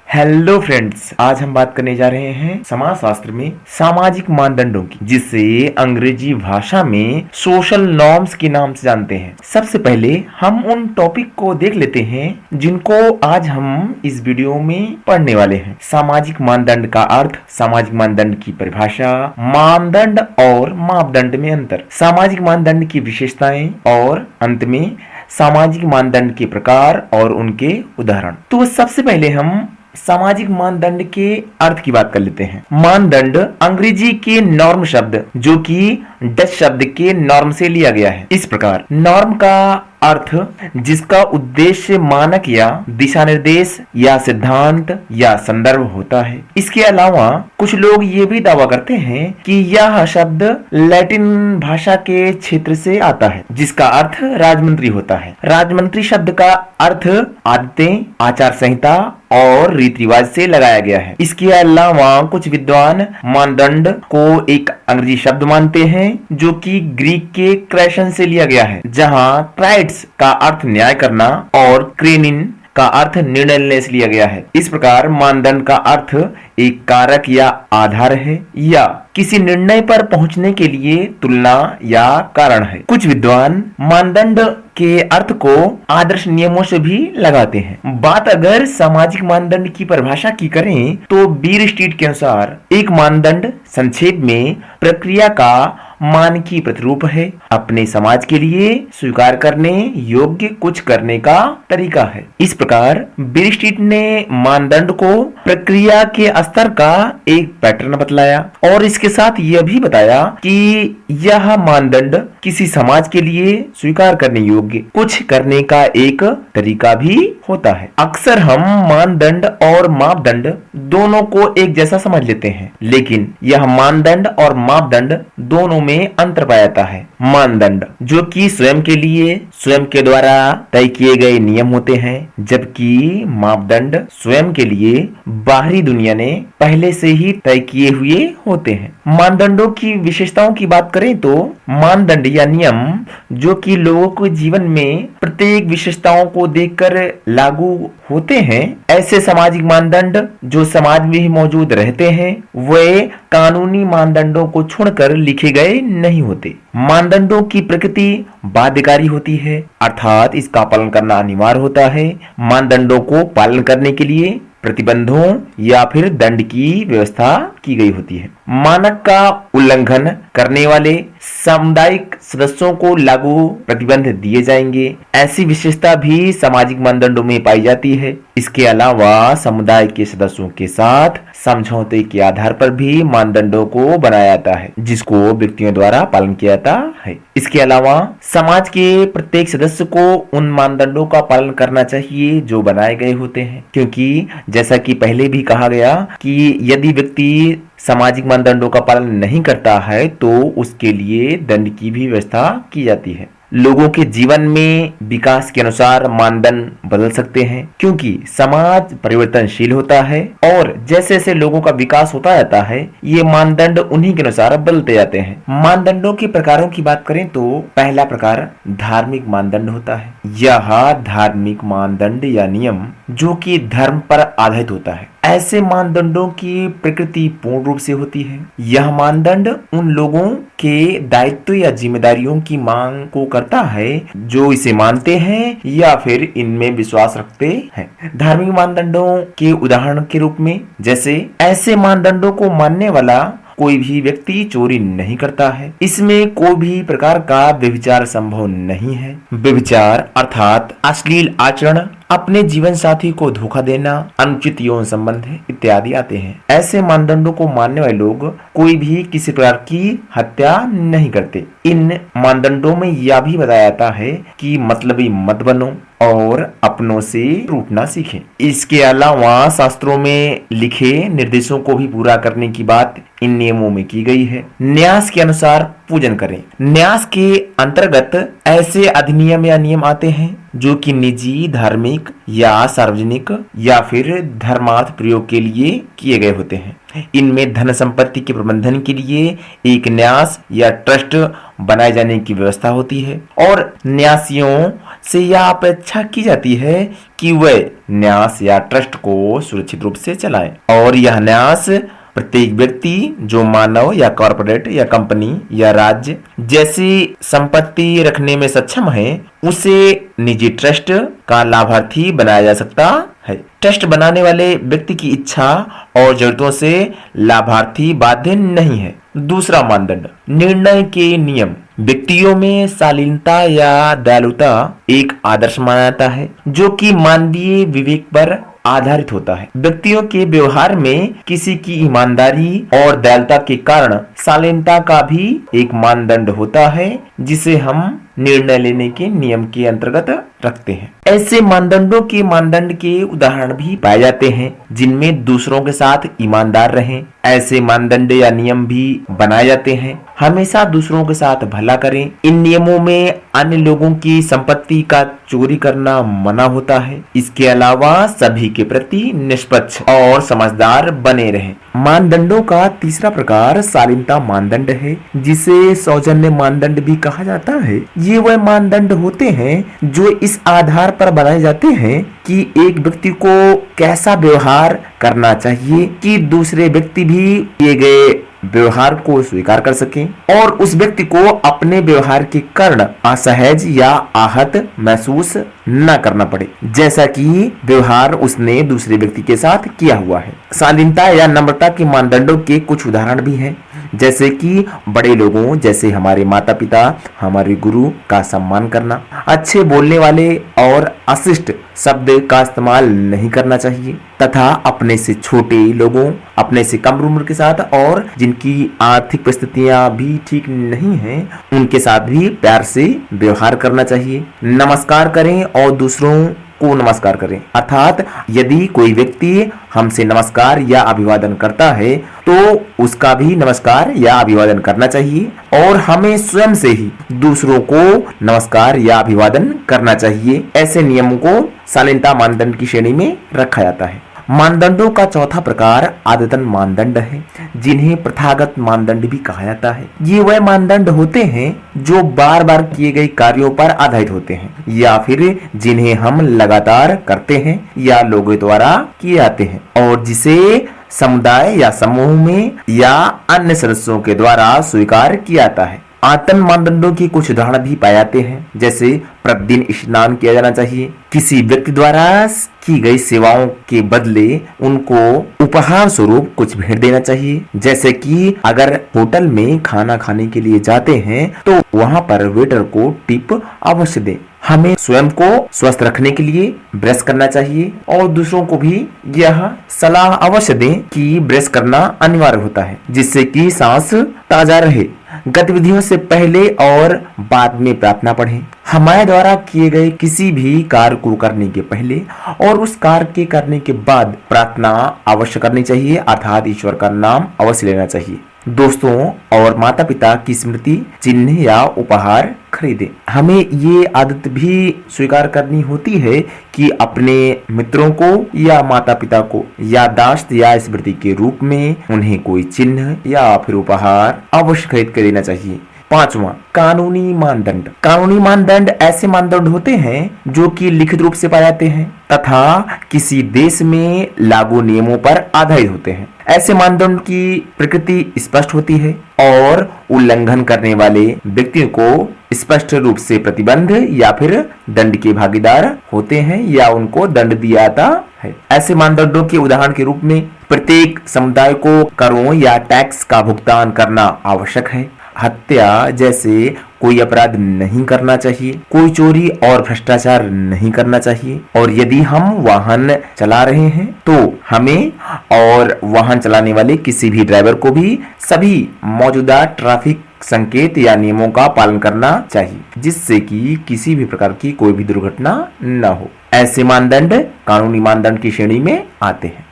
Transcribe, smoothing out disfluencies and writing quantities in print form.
Hello friends, आज हम बात करने जा रहे हैं समाजशास्त्र में सामाजिक मानदंडों की, जिसे अंग्रेजी भाषा में सोशल नॉर्म्स के नाम से जानते हैं। सबसे पहले हम उन टॉपिक को देख लेते हैं जिनको आज हम इस वीडियो में पढ़ने वाले हैं। सामाजिक मानदंड का अर्थ, सामाजिक मानदंड की परिभाषा, मानदंड और मापदंड में अंतर, सामाजिक मानदंड की विशेषताएं और अंत में सामाजिक मानदंड के प्रकार और उनके उदाहरण। तो सबसे पहले हम सामाजिक मानदंड के अर्थ की बात कर लेते हैं। मानदंड अंग्रेजी के नॉर्म शब्द जो कि डच शब्द के नॉर्म से लिया गया है। इस प्रकार नॉर्म का अर्थ जिसका उद्देश्य मानक या दिशा निर्देश या सिद्धांत या संदर्भ होता है। इसके अलावा कुछ लोग ये भी दावा करते हैं कि यह शब्द लैटिन भाषा के क्षेत्र से आता है जिसका अर्थ राजमंत्री होता है। राजमंत्री शब्द का अर्थ आदतें, आचार संहिता और रीति रिवाज से लगाया गया है। इसके अलावा कुछ विद्वान मानदंड को एक अंग्रेजी शब्द मानते हैं जो कि ग्रीक के क्रेशन से लिया गया है, जहां क्राइट्स का अर्थ न्याय करना और क्रेनिन का अर्थ निर्णय लेने से लिया गया है। इस प्रकार मानदंड का अर्थ एक कारक या आधार है या किसी निर्णय पर पहुंचने के लिए तुलना या कारण है। कुछ विद्वान मानदंड के अर्थ को आदर्श नियमों से भी लगाते हैं। बात अगर सामाजिक मानदंड की परिभाषा की करें तो बीर स्ट्रीट के अनुसार एक मानदंड संक्षेप में प्रक्रिया का मानकीय प्रतिरूप है, अपने समाज के लिए स्वीकार करने योग्य कुछ करने का तरीका है। इस प्रकार बीर स्ट्रीट ने मानदंड को प्रक्रिया के स्तर का एक पैटर्न बतलाया और इसके साथ यह भी बताया कि यह मानदंड किसी समाज के लिए स्वीकार करने योग्य कुछ करने का एक तरीका भी होता है। अक्सर हम मानदंड और मापदंड दोनों को एक जैसा समझ लेते हैं, लेकिन यह मानदंड और मापदंड दोनों में अंतर पाया जाता है। मानदंड जो कि स्वयं के लिए स्वयं के द्वारा तय किए गए नियम होते हैं, जबकि मापदंड स्वयं के लिए बाहरी दुनिया ने पहले से ही तय किए हुए होते हैं। मानदंडों की विशेषताओं की बात करें तो मानदंड या नियम जो कि लोगों के जीवन में प्रत्येक विशेषताओं को देखकर लागू होते हैं। ऐसे सामाजिक मानदंड जो समाज में ही मौजूद रहते हैं वे कानूनी मानदंडों को छोड़कर लिखे गए नहीं होते। मानदंडों की प्रकृति बाध्यकारी होती है, अर्थात इसका पालन करना अनिवार्य होता है। मानदंडों को पालन करने के लिए प्रतिबंधों या फिर दंड की व्यवस्था की गई होती है। मानक का उल्लंघन करने वाले सामुदायिक सदस्यों को लागू प्रतिबंध दिए जाएंगे। ऐसी विशेषता भी सामाजिक मानदंडों में पाई जाती है। इसके अलावा समुदाय के सदस्यों के साथ समझौते के आधार पर भी मानदंडों को बनाया जाता है जिसको व्यक्तियों द्वारा पालन किया जाता है। इसके अलावा समाज के प्रत्येक सदस्य को उन मानदंडों का पालन करना चाहिए जो बनाए गए होते हैं, क्योंकि जैसा कि पहले भी कहा गया कि यदि व्यक्ति सामाजिक मानदंडों का पालन नहीं करता है तो उसके लिए दंड की भी व्यवस्था की जाती है। लोगों के जीवन में विकास के अनुसार मानदंड बदल सकते हैं, क्योंकि समाज परिवर्तनशील होता है और जैसे जैसे लोगों का विकास होता जाता है ये मानदंड उन्हीं के अनुसार बदलते जाते हैं। मानदंडों के प्रकारों की बात करें तो पहला प्रकार धार्मिक मानदंड होता है। यह धार्मिक मानदंड या नियम जो कि धर्म पर आधारित होता है। ऐसे मानदंडों की प्रकृति पूर्ण रूप से होती है। यह मानदंड उन लोगों के दायित्व या जिम्मेदारियों की मांग को करता है जो इसे मानते हैं या फिर इनमें विश्वास रखते हैं। धार्मिक मानदंडों के उदाहरण के रूप में जैसे ऐसे मानदंडों को मानने वाला कोई भी व्यक्ति चोरी नहीं करता है। इसमें कोई भी प्रकार का व्यभिचार संभव नहीं है। व्यभिचार अर्थात अश्लील आचरण, अपने जीवन साथी को धोखा देना, अनुचित यौन संबंध इत्यादि आते हैं। ऐसे मानदंडों को मानने वाले लोग कोई भी किसी प्रकार की हत्या नहीं करते। इन मानदंडों में यह भी बताया जाता है कि मतलबी मत बनो और अपनों से रूठना सीखें। इसके अलावा शास्त्रों में लिखे निर्देशों को भी पूरा करने की बात इन नियमों में की गई है। न्यास के अनुसार पूजन करें। न्यास के अंतर्गत ऐसे अधिनियम या नियम आते हैं जो कि निजी, धार्मिक या सार्वजनिक या फिर धर्मार्थ प्रयोग के लिए किए गए होते हैं। इनमें धन संपत्ति के प्रबंधन के लिए एक न्यास या ट्रस्ट बनाए जाने की व्यवस्था होती है और न्यासियों से यह अपेक्षा की जाती है कि वे न्यास या ट्रस्ट को सुरक्षित रूप से चलाएं और यह न्यास प्रत्येक व्यक्ति जो मानव या कॉर्पोरेट या कंपनी या राज्य जैसी संपत्ति रखने में सक्षम है उसे निजी ट्रस्ट का लाभार्थी बनाया जा सकता है। ट्रस्ट बनाने वाले व्यक्ति की इच्छा और जरूरतों से लाभार्थी बाध्य नहीं है। दूसरा मानदंड, निर्णय के नियम। व्यक्तियों में शालीनता या दयालुता एक आदर्श माना जाता है जो कि मानवीय विवेक पर आधारित होता है। व्यक्तियों के व्यवहार में किसी की ईमानदारी और दयालुता के कारण शालीनता का भी एक मानदंड होता है जिसे हम निर्णय लेने के नियम के अंतर्गत रखते हैं। ऐसे मानदंड के उदाहरण भी पाए जाते हैं जिनमें दूसरों के साथ ईमानदार रहें। ऐसे मानदंड या नियम भी बनाए जाते हैं। हमेशा दूसरों के साथ भला करें। इन नियमों में अन्य लोगों की संपत्ति का चोरी करना मना होता है। इसके अलावा सभी के प्रति निष्पक्ष और समझदार बने रहें। मानदंडों का तीसरा प्रकार शालीनता मानदंड है जिसे सौजन्य मानदंड भी कहा जाता है। ये वह मानदंड होते हैं जो इस आधार पर बनाए जाते हैं कि एक व्यक्ति को कैसा व्यवहार करना चाहिए कि दूसरे व्यक्ति भी किए गए व्यवहार को स्वीकार कर सकें और उस व्यक्ति को अपने व्यवहार के कारण असहज या आहत महसूस न करना पड़े जैसा कि व्यवहार उसने दूसरे व्यक्ति के साथ किया हुआ है। शालीनता या नम्रता के मानदंडों के कुछ उदाहरण भी हैं जैसे कि बड़े लोगों जैसे हमारे माता पिता, हमारे गुरु का सम्मान करना, अच्छे बोलने वाले और अशिष्ट शब्द का इस्तेमाल नहीं करना चाहिए तथा अपने से छोटे लोगों, अपने से कम उम्र के साथ और जिनकी आर्थिक परिस्थितियां भी ठीक नहीं हैं उनके साथ भी प्यार से व्यवहार करना चाहिए। नमस्कार करें और दूसरों को नमस्कार करें, अर्थात यदि कोई व्यक्ति हमसे नमस्कार या अभिवादन करता है तो उसका भी नमस्कार या अभिवादन करना चाहिए और हमें स्वयं से ही दूसरों को नमस्कार या अभिवादन करना चाहिए। ऐसे नियमों को शालीनता मानदंड की श्रेणी में रखा जाता है। मानदंडों का चौथा प्रकार आदतन मानदंड है जिन्हें प्रथागत मानदंड भी कहा जाता है। ये वह मानदंड होते हैं जो बार बार किए गए कार्यों पर आधारित होते हैं या फिर जिन्हें हम लगातार करते हैं या लोगों द्वारा किए जाते हैं और जिसे समुदाय या समूह में या अन्य सदस्यों के द्वारा स्वीकार किया जाता है। आतन मानदंडों के कुछ उदाहरण भी पाए जाते हैं जैसे प्रतिदिन स्नान किया जाना चाहिए, किसी व्यक्ति द्वारा की गई सेवाओं के बदले उनको उपहार स्वरूप कुछ भेंट देना चाहिए, जैसे कि अगर होटल में खाना खाने के लिए जाते हैं तो वहां पर वेटर को टिप अवश्य दें। हमें स्वयं को स्वस्थ रखने के लिए ब्रश करना चाहिए और दूसरों को भी यह सलाह अवश्य दें कि ब्रश करना अनिवार्य होता है जिससे कि सांस ताजा रहे। गतिविधियों से पहले और बाद में प्रार्थना पढ़ें। हमारे द्वारा किए गए किसी भी कार्य को करने के पहले और उस कार्य के करने के बाद प्रार्थना अवश्य करनी चाहिए, अर्थात ईश्वर का नाम अवश्य लेना चाहिए। दोस्तों और माता पिता की स्मृति चिन्ह या उपहार खरीदें। हमें ये आदत भी स्वीकार करनी होती है कि अपने मित्रों को या माता पिता को याददाश्त या स्मृति के रूप में उन्हें कोई चिन्ह या फिर उपहार अवश्य खरीद कर देना चाहिए। पांचवा, कानूनी मानदंड। कानूनी मानदंड ऐसे मानदंड होते हैं जो कि लिखित रूप से पाए जाते हैं तथा किसी देश में लागू नियमों पर आधारित होते हैं। ऐसे मानदंड की प्रकृति स्पष्ट होती है और उल्लंघन करने वाले व्यक्तियों को स्पष्ट रूप से प्रतिबंध या फिर दंड के भागीदार होते हैं या उनको दंड दिया जाता है। ऐसे मानदंडों के उदाहरण के रूप में प्रत्येक समुदाय को करों या टैक्स का भुगतान करना आवश्यक है। हत्या जैसे कोई अपराध नहीं करना चाहिए, कोई चोरी और भ्रष्टाचार नहीं करना चाहिए और यदि हम वाहन चला रहे हैं तो हमें और वाहन चलाने वाले किसी भी ड्राइवर को भी सभी मौजूदा ट्रैफिक संकेत या नियमों का पालन करना चाहिए जिससे कि किसी भी प्रकार की कोई भी दुर्घटना न हो। ऐसे मानदंड कानूनी मानदंड की श्रेणी में आते हैं।